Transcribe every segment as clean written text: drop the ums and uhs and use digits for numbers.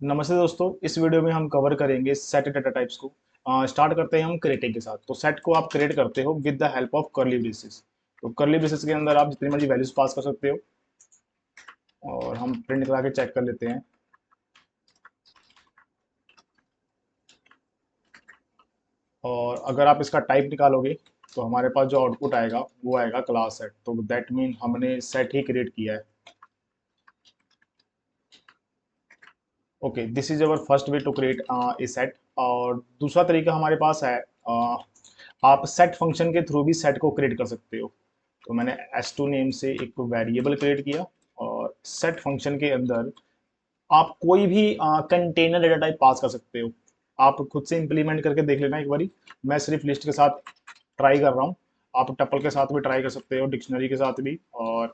नमस्ते दोस्तों, इस वीडियो में हम कवर करेंगे सेट डेटा टाइप्स को। स्टार्ट करते हैं हम क्रिएटिंग के साथ। तो सेट को आप क्रिएट करते हो with the help of curly braces. तो कर्ली ब्रेसेस के अंदर आप जितनी मर्जी वैल्यूज पास कर सकते हो और हम प्रिंट करा के चेक कर लेते हैं। और अगर आप इसका टाइप निकालोगे तो हमारे पास जो आउटपुट आएगा वो आएगा क्लास सेट। तो दैट मीन हमने सेट ही क्रिएट किया है। Okay, this is our first way to create a set. और दूसरा तरीका हमारे पास है, आप सेट फंक्शन के थ्रू भी सेट को क्रिएट कर सकते हो। तो मैंने s2 नेम से एक वेरिएबल क्रिएट किया और सेट फंक्शन के अंदर आप कोई भी कंटेनर डेटा टाइप पास कर सकते हो। आप खुद से इंप्लीमेंट करके देख लेना एक बारी। मैं सिर्फ लिस्ट के साथ ट्राई कर रहा हूँ। आप टपल के साथ भी ट्राई कर सकते हो, डिक्शनरी के साथ भी और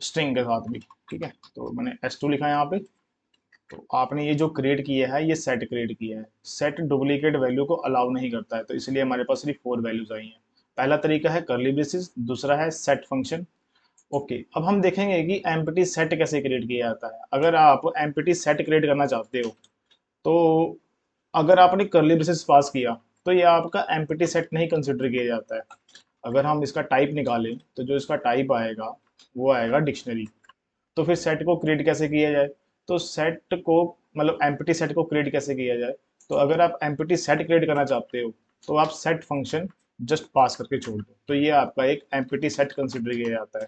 स्ट्रिंग के साथ भी। ठीक है, तो मैंने s2 लिखा है यहाँ पे। तो आपने ये जो क्रिएट किया है ये सेट क्रिएट किया है। सेट डुप्लीकेट वैल्यू को अलाउ नहीं करता है, तो इसलिए हमारे पास सिर्फ 4 वैल्यूज आई हैं। पहला तरीका है कर्ली ब्रेसेस, दूसरा है सेट फंक्शन। ओके, अब हम देखेंगे कि एम्प्टी सेट कैसे क्रिएट किया जाता है। अगर आप एम्प्टी सेट क्रिएट करना चाहते हो तो अगर आपने कर्ली ब्रेसेस पास किया तो ये आपका एम्प्टी सेट नहीं कंसिडर किया जाता है। अगर हम इसका टाइप निकालें तो जो इसका टाइप आएगा वो आएगा डिक्शनरी। तो फिर सेट को क्रिएट कैसे किया जाए? तो सेट को मतलब एम्प्टी सेट को क्रिएट कैसे किया जाए? तो अगर आप एम्प्टी सेट क्रिएट करना चाहते हो तो आप सेट फंक्शन जस्ट पास करके छोड़ दो, तो ये आपका एक एम्प्टी सेट कंसिडर किया जाता है।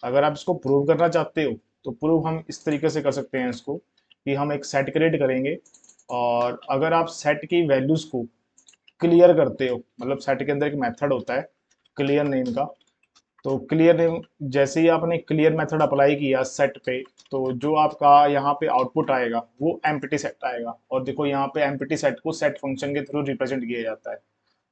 अगर आप इसको प्रूव करना चाहते हो तो प्रूव हम इस तरीके से कर सकते हैं इसको कि हम एक सेट क्रिएट करेंगे और अगर आप सेट की वैल्यूज को क्लियर करते हो, मतलब सेट के अंदर एक मेथड होता है क्लियर नेम का। तो क्लियर नेम जैसे ही आपने क्लियर मेथड अप्लाई किया सेट पे, तो जो आपका यहाँ पे आउटपुट आएगा वो एम्प्टी सेट आएगा। और देखो यहाँ पे एम्प्टी सेट को सेट फंक्शन के थ्रू रिप्रेजेंट किया जाता है।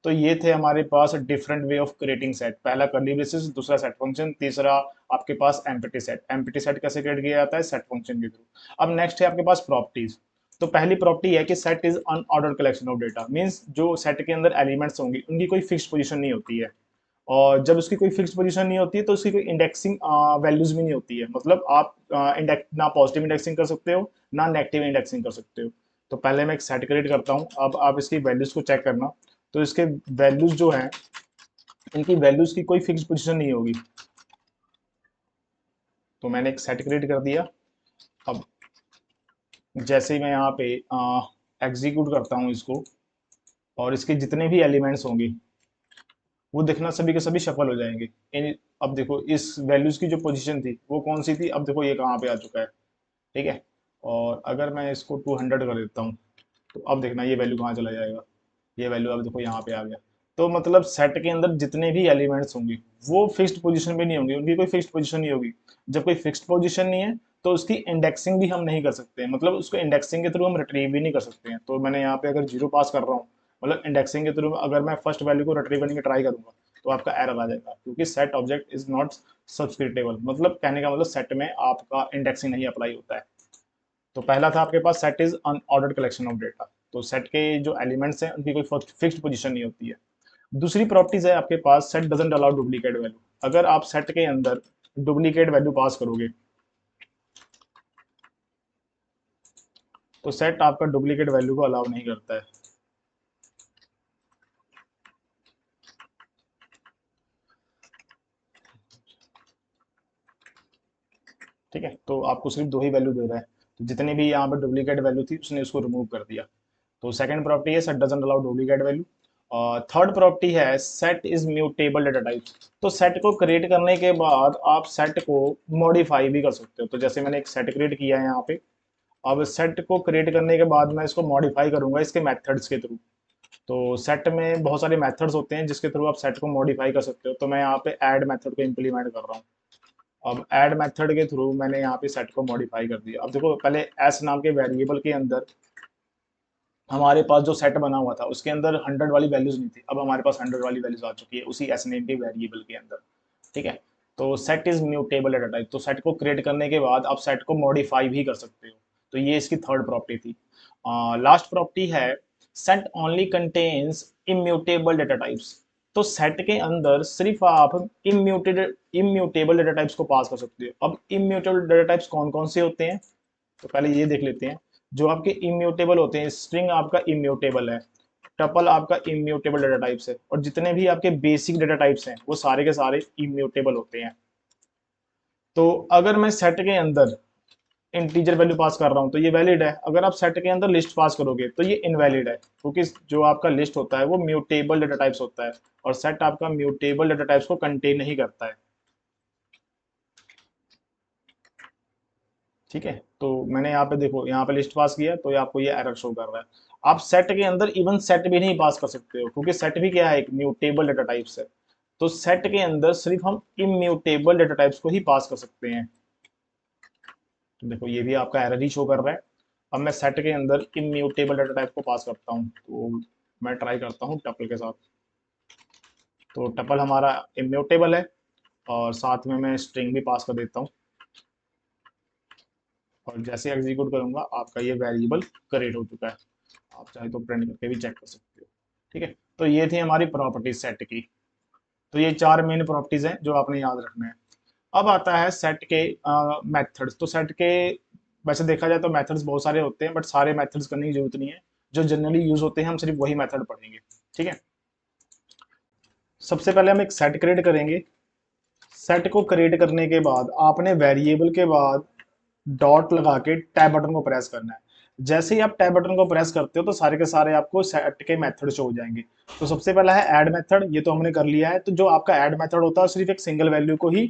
तो ये थे हमारे पास different way of creating set. पहला कर्ली ब्रेसेस, दूसरा सेट फंक्शन, तीसरा आपके पास एम्प्टी सेट। एम्प्टी सेट कैसे क्रिएट किया जाता है? सेट फंक्शन के थ्रू। अब नेक्स्ट है आपके पास प्रॉपर्टीज। तो पहली प्रॉपर्टी है कि set is unordered collection of data. Means जो सेट के अंदर एलिमेंट्स होंगे उनकी कोई फिक्स पोजीशन नहीं होती है। और जब उसकी कोई फिक्स पोजीशन नहीं होती है तो उसकी कोई इंडेक्सिंग वैल्यूज भी नहीं होती है। मतलब आप इंडेक्स ना पॉजिटिव इंडेक्सिंग कर सकते हो ना नेगेटिव इंडेक्सिंग कर सकते हो। तो पहले मैं एक सेट क्रिएट करता हूँ। अब आप इसकी वैल्यूज को चेक करना। तो इसके वैल्यूज जो हैं, इनकी वैल्यूज की कोई फिक्स पोजीशन नहीं होगी। तो मैंने एक सेट क्रिएट कर दिया। अब जैसे ही मैं यहाँ पे एग्जीक्यूट करता हूँ इसको और इसके जितने भी एलिमेंट्स होंगे वो देखना सभी के सभी सफल हो जाएंगे। इन अब देखो इस वैल्यूज की जो पोजीशन थी वो कौन सी थी, अब देखो ये कहाँ पे आ चुका है। ठीक है, और अगर मैं इसको 200 कर देता हूँ तो अब देखना ये वैल्यू कहाँ चला जाएगा। ये वैल्यू अब देखो यहाँ पे आ गया। तो मतलब सेट के अंदर जितने भी एलिमेंट्स होंगे वो फिक्स्ड पोजीशन पे नहीं होंगे, उनकी कोई फिक्स्ड पोजीशन नहीं होगी। जब कोई फिक्स्ड पोजीशन नहीं है तो उसकी इंडेक्सिंग भी हम नहीं कर सकते हैं, मतलब उसको इंडेक्सिंग के थ्रू हम रिट्रीव भी नहीं कर सकते हैं। तो मैंने यहाँ पे अगर जीरो पास कर रहा हूँ, मतलब इंडेक्सिंग के थ्रू अगर मैं फर्स्ट वैल्यू को रिट्रीव करने की ट्राई करूंगा तो आपका एरर आ जाएगा, क्योंकि सेट ऑब्जेक्ट इज नॉट सब्सक्रिप्टेबल। मतलब कहने का मतलब सेट में आपका इंडेक्सिंग नहीं अप्लाई होता है। तो पहला था आपके पास set is unordered collection of data. तो सेट के जो एलिमेंट्स हैं उनकी कोई फिक्स्ड पोजीशन नहीं होती है। दूसरी प्रॉपर्टीज है आपके पास, set doesn't allow duplicate value. अगर आप सेट के अंदर डुप्लीकेट वैल्यू पास करोगे तो सेट आपका डुप्लीकेट वैल्यू को अलाउ नहीं करता है। ठीक है, तो आपको सिर्फ दो ही वैल्यू दे रहा है। तो जितनी भी यहाँ पर डुप्लीकेट वैल्यू थी उसने उसको रिमूव कर दिया। तो सेकंड प्रॉपर्टी है set doesn't allow duplicate value. और थर्ड प्रॉपर्टी है set is mutable data type. तो सेट को क्रिएट करने के बाद आप सेट को मॉडिफाई भी कर सकते हो। तो जैसे मैंने एक सेट क्रिएट किया है यहाँ पे। अब सेट को क्रिएट करने के बाद मैं इसको मॉडिफाई करूंगा इसके मेथड्स के थ्रू। तो सेट में बहुत सारे मेथड्स होते हैं जिसके थ्रू आप सेट को मॉडिफाई कर सकते हो। तो मैं यहाँ पे ऐड मेथड को इम्प्लीमेंट कर रहा हूँ। अब ऐड मेथड के थ्रू मैंने यहाँ पे सेट को मॉडिफाई कर दिया। अब देखो पहले एस नाम के वेरिएबल के अंदर हमारे पास जो सेट बना हुआ था उसके अंदर 100 वाली वैल्यूज नहीं थी। अब हमारे पास 100 वाली वैल्यूज आ चुकी है उसी एस नेम के वेरिएबल के अंदर। ठीक है, तो set is mutable data type. तो सेट को क्रिएट करने के बाद आप सेट को मॉडिफाई भी कर सकते हो। तो ये इसकी थर्ड प्रॉपर्टी थी। लास्ट प्रॉपर्टी है set only contains immutable data types. तो सेट के अंदर सिर्फ आप इम्यूटेबल डेटा टाइप्स को पास कर सकते हो। अब इम्यूटेबल डेटा टाइप्स कौन कौन से होते हैं? तो पहले ये देख लेते हैं। जो आपके इम्यूटेबल होते हैं, स्ट्रिंग आपका इम्यूटेबल है, टपल आपका इम्यूटेबल डाटा टाइप्स है, और जितने भी आपके बेसिक डाटा टाइप्स हैं वो सारे के सारे इम्यूटेबल होते हैं। तो अगर मैं सेट के अंदर इंटीजर वैल्यू पास कर रहा हूं तो ये वैलिड है। अगर आप सेट के अंदर लिस्ट पास करोगे तो ये इनवैलिड है, क्योंकि जो आपका लिस्ट होता है वो म्यूटेबल डाटा टाइप्स होता है, और सेट आपका म्यूटेबल डाटा टाइप्स को कंटेन नहीं करता है। ठीक है, तो मैंने यहाँ पे देखो, यहाँ पे लिस्ट पास किया तो ये आपको ये एरर शो कर रहा है। आप सेट के अंदर इवन सेट भी नहीं पास कर सकते हो, क्योंकि सेट भी क्या है, एक म्यूटेबल डाटा टाइप्स है। तो सेट के अंदर सिर्फ हम इम्यूटेबल डाटा टाइप्स को ही पास कर सकते हैं। तो देखो ये भी आपका एरर ही शो कर रहा है। अब मैं सेट के अंदर इम्यूटेबल डाटा टाइप को पास करता हूँ, तो मैं ट्राई करता हूँ टपल के साथ। तो टपल हमारा इम्यूटेबल है, और साथ में मैं स्ट्रिंग भी पास कर देता हूँ, और जैसे एग्जीक्यूट करूंगा आपका ये वेरिएबल क्रिएट हो चुका है। आप चाहे तो प्रिंट करके भी चेक कर सकते हो। ठीक है, तो ये थी हमारी प्रॉपर्टीज सेट की। तो ये चार मेन प्रॉपर्टीज हैं जो आपने याद रखना है। अब आता है सेट के मेथड्स। तो सेट के वैसे देखा जाए तो मेथड्स बहुत सारे होते हैं, बट सारे मेथड्स करने की जरूरत नहीं है। जो जनरली यूज होते हैं हम सिर्फ वही मेथड पढ़ेंगे। ठीक है, सबसे पहले हम एक सेट क्रिएट करेंगे। सेट को क्रिएट करने के बाद आपने वेरिएबल के बाद डॉट लगा के टैब बटन को प्रेस करना है। जैसे ही आप टैब बटन को प्रेस करते हो तो सारे के सारे आपको सेट के मेथड शो हो जाएंगे। तो सबसे पहला है ऐड मेथड, ये तो हमने कर लिया है। तो जो आपका ऐड मेथड होता है सिर्फ एक सिंगल वैल्यू को ही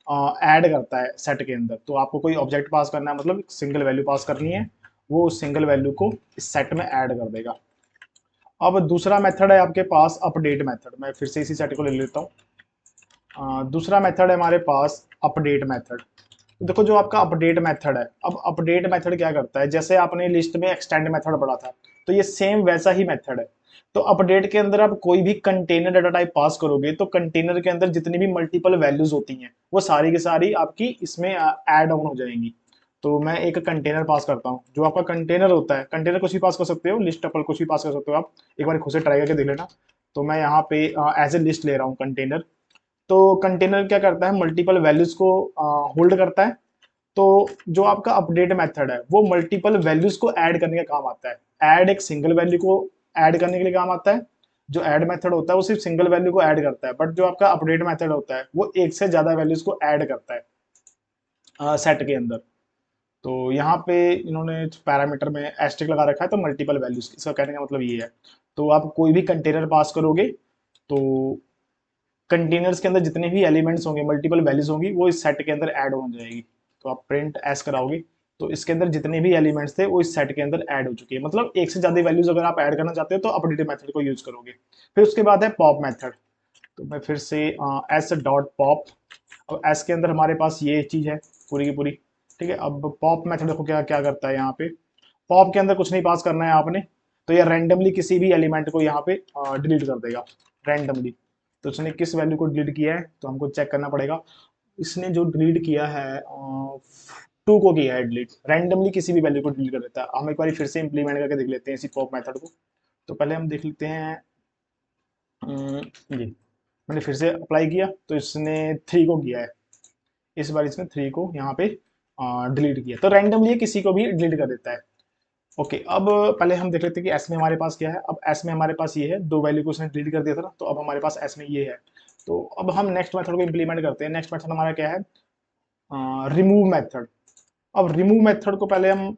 ऐड करता है सेट के अंदर। तो आपको कोई ऑब्जेक्ट पास करना है, मतलब सिंगल वैल्यू पास करनी है, वो उस सिंगल वैल्यू को इस सेट में ऐड कर देगा। अब दूसरा मेथड है आपके पास अपडेट मेथड। मैं फिर से इसी सेट को ले लेता हूँ। दूसरा मेथड है हमारे पास अपडेट मेथड। देखो जो आपका अपडेट मेथड है, अब अपडेट मेथड क्या करता है, जैसे आपने लिस्ट में एक्सटेंड मेथड पढ़ा था, तो ये सेम वैसा ही मेथड है। तो अपडेट के अंदर आप कोई भी कंटेनर डाटा टाइप पास करोगे तो कंटेनर के अंदर जितनी भी मल्टीपल वैल्यूज होती हैं वो सारी की सारी आपकी इसमें ऐड ऑन हो जाएंगी। तो मैं एक कंटेनर पास करता हूँ। जो आपका कंटेनर होता है, कंटेनर कुछ भी पास कर सकते हो, लिस्ट टपल कुछ भी पास कर सकते हो आप। एक बार खुद से ट्राई करके देख लेना। तो मैं यहाँ पे एज ए लिस्ट ले रहा हूँ कंटेनर। तो कंटेनर क्या करता है, मल्टीपल वैल्यूज को होल्ड करता है। तो जो आपका अपडेट मेथड है वो मल्टीपल वैल्यूज को ऐड करने का काम आता है। ऐड एक सिंगल वैल्यू को ऐड करने के लिए काम आता है। जो ऐड मेथड होता है वो सिर्फ सिंगल वैल्यू को ऐड करता है, बट जो आपका अपडेट मेथड होता है वो एक से ज्यादा वैल्यूज को ऐड करता है सेट के अंदर। तो यहाँ पे इन्होंने पैरामीटर में एस्ट्रिक लगा रखा है, तो मल्टीपल वैल्यूज, इसका कहने का मतलब ये है। तो आप कोई भी कंटेनर पास करोगे तो कंटेनर्स के अंदर जितने भी एलिमेंट्स होंगे, मल्टीपल वैल्यूज होंगी, वो इस सेट के अंदर ऐड हो जाएगी। तो आप प्रिंट एस कराओगे तो इसके अंदर जितने भी एलिमेंट्स थे वो इस सेट के अंदर ऐड हो चुके हैं। मतलब एक से ज्यादा वैल्यूज अगर आप ऐड करना चाहते हो तो अपडेट मेथड को यूज करोगे। फिर उसके बाद है पॉप मेथड। तो मैं फिर से एस डॉट पॉप। अब एस के अंदर हमारे पास ये चीज है पूरी की पूरी। ठीक है, अब पॉप मेथड देखो क्या क्या करता है। यहाँ पे पॉप के अंदर कुछ नहीं पास करना है आपने। तो ये रैंडमली किसी भी एलिमेंट को यहाँ पे डिलीट कर देगा रैंडमली। तो उसने किस वैल्यू को डिलीट किया है तो हमको चेक करना पड़ेगा। इसने जो डिलीट किया है 2 को किया है डिलीट। रैंडमली किसी भी वैल्यू को डिलीट कर देता है। हम एक बार फिर से इंप्लीमेंट करके देख लेते हैं इसी पॉप मेथड को। तो पहले हम देख लेते हैं। ये मैंने फिर से अप्लाई किया तो इसने 3 को किया है। इस बार इसने 3 को यहाँ पे डिलीट किया। तो रैंडमली किसी को भी डिलीट कर देता है। ओके, अब पहले हम देख लेते हैं कि एस में हमारे पास क्या है। अब एस में हमारे पास ये है, 2 वैल्यू को उसने डिलीट कर दिया था ना, तो अब हमारे पास एस में ये है। तो अब हम नेक्स्ट मेथड को इंप्लीमेंट करते हैं। नेक्स्ट मेथड हमारा क्या है, रिमूव मेथड। अब रिमूव मेथड को पहले हम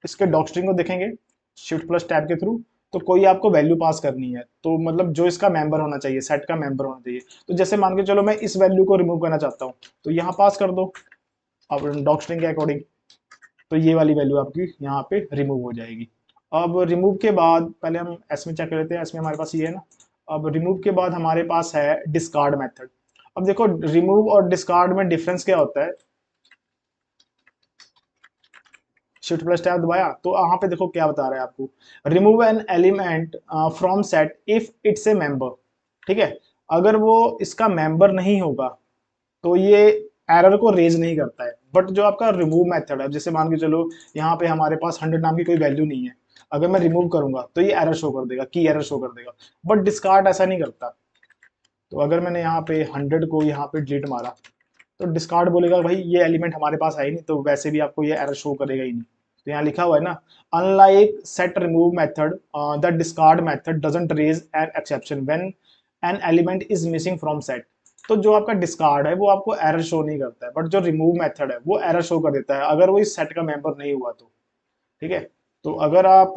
इसके डॉक्स्ट्रिंग को देखेंगे शिफ्ट प्लस टैब के थ्रू। तो कोई आपको वैल्यू पास करनी है, तो मतलब जो इसका मेंबर होना चाहिए, सेट का मेंबर होना चाहिए। तो जैसे मान के चलो मैं इस वैल्यू को रिमूव करना चाहता हूँ, तो यहाँ पास कर दो अब डॉक्स्ट्रिंग के अकॉर्डिंग। तो ये वाली वैल्यू आपकी यहाँ पे रिमूव हो जाएगी। अब रिमूव के बाद पहले हम एस में चेक कर लेते हैं। एस में हमारे पास ये है ना। अब रिमूव के बाद हमारे पास है डिस्कार्ड मेथड। अब देखो रिमूव और डिस्कार्ड में डिफरेंस क्या होता है। शिफ्ट प्लस टैब दबाया तो यहाँ पे देखो क्या बता रहा है आपको, remove an element from set if it's a member. ठीक है, अगर वो इसका मेंबर नहीं होगा तो ये एरर को रेज नहीं करता है। बट जो आपका रिमूव मेथड है, जैसे मान के चलो यहाँ पे हमारे पास 100 नाम की कोई वैल्यू नहीं है, अगर मैं रिमूव करूंगा तो ये एरर शो कर देगा, की एरर शो कर देगा। बट डिस्कार्ड ऐसा नहीं करता। तो अगर मैंने यहाँ पे 100 को यहाँ पे डिलीट मारा तो डिस्कार्ड बोलेगा भाई ये एलिमेंट हमारे पास है ही नहीं, तो वैसे भी आपको ये एरर शो करेगा ही नहीं। तो यहाँ लिखा हुआ है ना, unlike set remove method the discard method doesn't raise an exception when an element is missing from set. तो जो आपका डिस्कार्ड है वो आपको एरर शो नहीं करता है, बट जो रिमूव मेथड है वो एरर शो कर देता है अगर वो इस सेट का मेंबर नहीं हुआ तो। ठीक है, तो अगर आप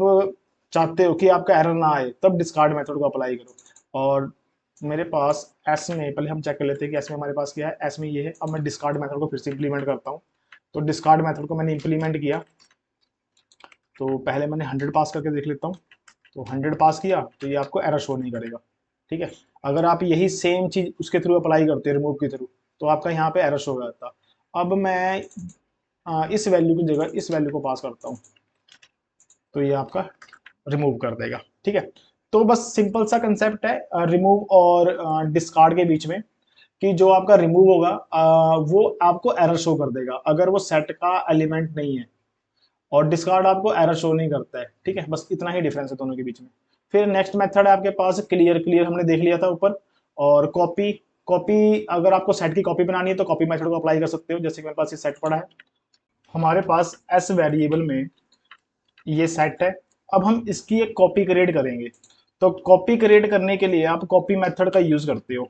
चाहते हो कि आपका एरर ना आए तब डिस्कार्ड मेथड को अप्लाई करो। और मेरे पास एस में, पहले हम चेक कर लेते हैं कि एस में हमारे पास क्या है। एस में ये है। अब मैं डिस्कार्ड मेथड को फिर से इंप्लीमेंट करता हूँ। तो डिस्कार्ड मेथड को मैंने इंप्लीमेंट किया, तो पहले मैंने 100 पास करके देख लेता हूँ। तो 100 पास किया तो ये आपको एरर शो नहीं करेगा। ठीक है, अगर आप यही सेम चीज उसके थ्रू अप्लाई करते हैं, रिमूव के थ्रू, तो आपका यहाँ पे एरर शो हो जाता। अब मैं इस वैल्यू की जगह इस वैल्यू को पास करता हूँ, तो ये आपका रिमूव कर देगा। ठीक है, तो बस सिंपल सा कंसेप्ट है रिमूव और डिस्कार्ड के बीच में, कि जो आपका रिमूव होगा वो आपको एरर शो कर देगा अगर वो सेट का एलिमेंट नहीं है, और डिस्कार्ड आपको एरर शो नहीं करता है। ठीक है, बस इतना ही डिफरेंस है दोनों के बीच में। फिर नेक्स्ट मेथड है आपके पास क्लियर। क्लियर हमने देख लिया था ऊपर। और कॉपी। कॉपी, अगर आपको सेट की कॉपी बनानी है तो कॉपी मेथड को अप्लाई कर सकते हो, जैसे कि मेरे पास ये सेट पड़ा है, हमारे पास एस वेरिएबल में ये सेट है। अब हम इसकी एक कॉपी क्रिएट करेंगे। तो कॉपी क्रिएट करने के लिए आप कॉपी मेथड का यूज करते हो।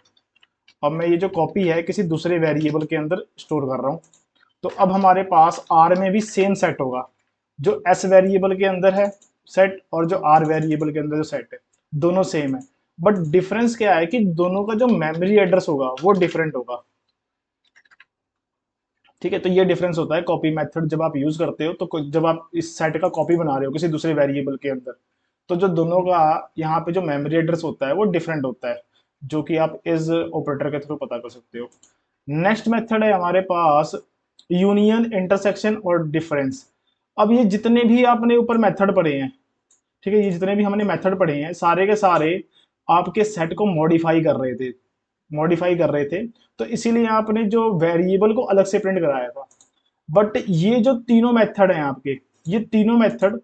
अब मैं ये जो कॉपी है किसी दूसरे वेरिएबल के अंदर स्टोर कर रहा हूँ। तो अब हमारे पास आर में भी सेम सेट होगा, जो एस वेरिएबल के अंदर है सेट, और जो आर वेरिएबल के अंदर जो सेट है, दोनों सेम है। बट डिफरेंस क्या है कि दोनों का जो मेमोरी एड्रेस होगा वो डिफरेंट होगा। ठीक है, तो ये डिफरेंस होता है कॉपी मेथड जब आप यूज करते हो। तो जब आप इस सेट का कॉपी बना रहे हो किसी दूसरे वेरिएबल के अंदर, तो जो दोनों का यहाँ पे जो मेमोरी एड्रेस होता है वो डिफरेंट होता है, जो कि आप इस ऑपरेटर के थ्रू पता कर सकते हो। नेक्स्ट मेथड है हमारे पास यूनियन, इंटरसेक्शन और डिफरेंस। अब ये जितने भी आपने ऊपर मेथड पढ़े हैं, ठीक है, ये जितने भी हमने मेथड पढ़े हैं सारे के सारे आपके सेट को मॉडिफाई कर रहे थे। तो इसीलिए आपने जो वेरिएबल को अलग से प्रिंट कराया था। बट ये जो तीनों मेथड हैं आपके, ये तीनों मेथड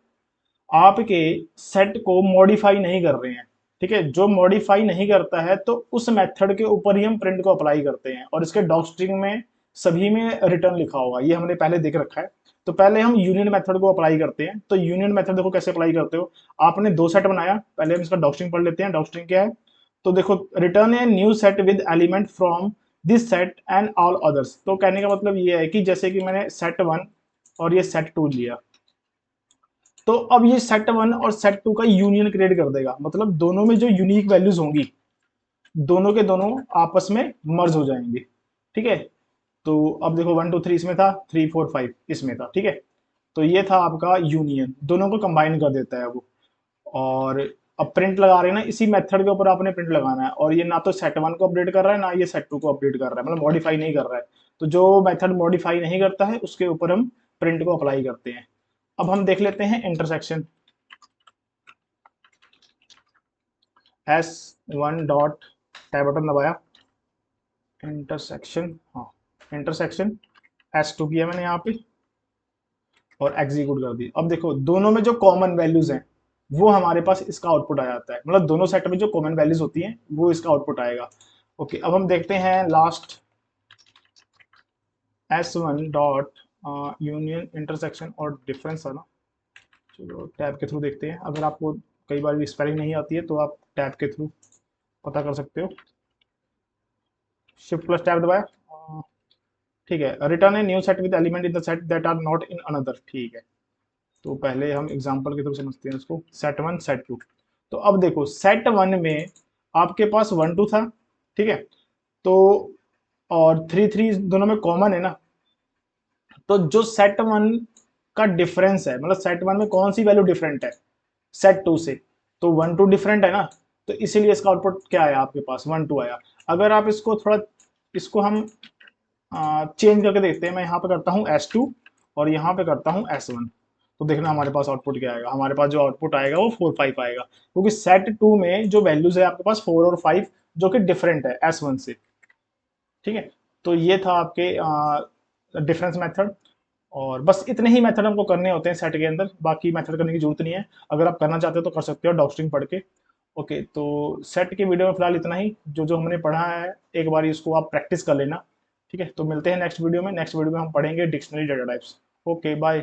आपके सेट को मॉडिफाई नहीं कर रहे हैं। ठीक है, जो मॉडिफाई नहीं करता है तो उस मेथड के ऊपर ही हम प्रिंट को अप्लाई करते हैं, और इसके डॉक स्ट्रिंग में सभी में रिटर्न लिखा होगा, ये हमने पहले देख रखा है। तो पहले हम यूनियन मेथड को अप्लाई करते हैं। तो यूनियन मेथड देखो कैसे अप्लाई करते हो। आपने दो सेट बनाया, पहले हम इसका डॉक स्ट्रिंग पढ़ लेते हैं। डॉक स्ट्रिंग क्या है, तो देखो, return a new set with element from this set and all others. तो कहने का मतलब ये है कि जैसे कि मैंने सेट वन और ये सेट टू लिया, तो अब ये सेट वन और सेट टू का यूनियन क्रिएट कर देगा, मतलब दोनों में जो यूनिक वैल्यूज होंगी दोनों के दोनों आपस में मर्ज हो जाएंगे। ठीक है, तो अब देखो 1 2 3 इसमें था, 3 4 5 इसमें था। ठीक है, तो ये था आपका यूनियन, दोनों को कंबाइन कर देता है वो। और अब प्रिंट लगा रहे हैं ना, इसी मेथड के ऊपर आपने प्रिंट लगाना है, और ये ना तो सेट वन को अपडेट कर रहा है ना ये सेट टू को अपडेट कर रहा है, मतलब मॉडिफाई नहीं कर रहा है। तो जो मेथड मॉडिफाई नहीं करता है उसके ऊपर हम प्रिंट को अप्लाई करते हैं। अब हम देख लेते हैं intersection. S1 dot tab button दबाया, इंटरसेक्शन, हाँ, इंटरसेक्शन S2 किया मैंने यहाँ पे और एग्जीक्यूट कर दी। अब देखो दोनों में जो कॉमन वैल्यूज हैं वो हमारे पास इसका आउटपुट आ जाता है, मतलब दोनों सेट में जो कॉमन वैल्यूज होती हैं वो इसका आउटपुट आएगा। ओके, अब हम देखते हैं last S1 dot union, intersection और डिफरेंस है ना। चलो टैब के थ्रू देखते हैं, अगर आपको कई बार स्पेलिंग नहीं आती है तो आप टैब के थ्रू पता कर सकते हो। शिफ्ट प्लस टैब दबाया, ठीक है। Return a new set with element in the set that are not in another. ठीक है, तो पहले हम एग्जांपल के थ्रू समझते हैं इसको। सेट वन सेट टू, तो अब देखो सेट वन में आपके पास 1 2 था। ठीक है, तो और 3 3 दोनों में कॉमन है ना। तो जो सेट वन का डिफरेंस है, मतलब सेट वन में कौन सी वैल्यू डिफरेंट है सेट टू से, तो 1 2 डिफरेंट है ना। तो इसीलिए इसका आउटपुट क्या आया आपके पास, 1 2 आया। अगर आप इसको थोड़ा, इसको हम चेंज करके देखते हैं। मैं यहाँ पे करता हूँ S2 और यहाँ पे करता हूँ S1, तो देखना हमारे पास आउटपुट क्या आएगा। हमारे पास जो आउटपुट आएगा वो 4 5 आएगा, क्योंकि सेट टू में जो वैल्यूज है आपके पास 4 और 5 जो कि डिफरेंट है S1 से। ठीक है, तो ये था आपके डिफरेंस मेथड। और बस इतने ही मेथड हमको करने होते हैं सेट के अंदर, बाकी मेथड करने की जरूरत नहीं है। अगर आप करना चाहते हो तो कर सकते हो डॉक्स्ट्रिंग पढ़ के। ओके, तो सेट के वीडियो में फिलहाल इतना ही। जो जो हमने पढ़ा है एक बार इसको आप प्रैक्टिस कर लेना। ठीक है, तो मिलते हैं नेक्स्ट वीडियो में। नेक्स्ट वीडियो में हम पढ़ेंगे dictionary data types. Okay bye.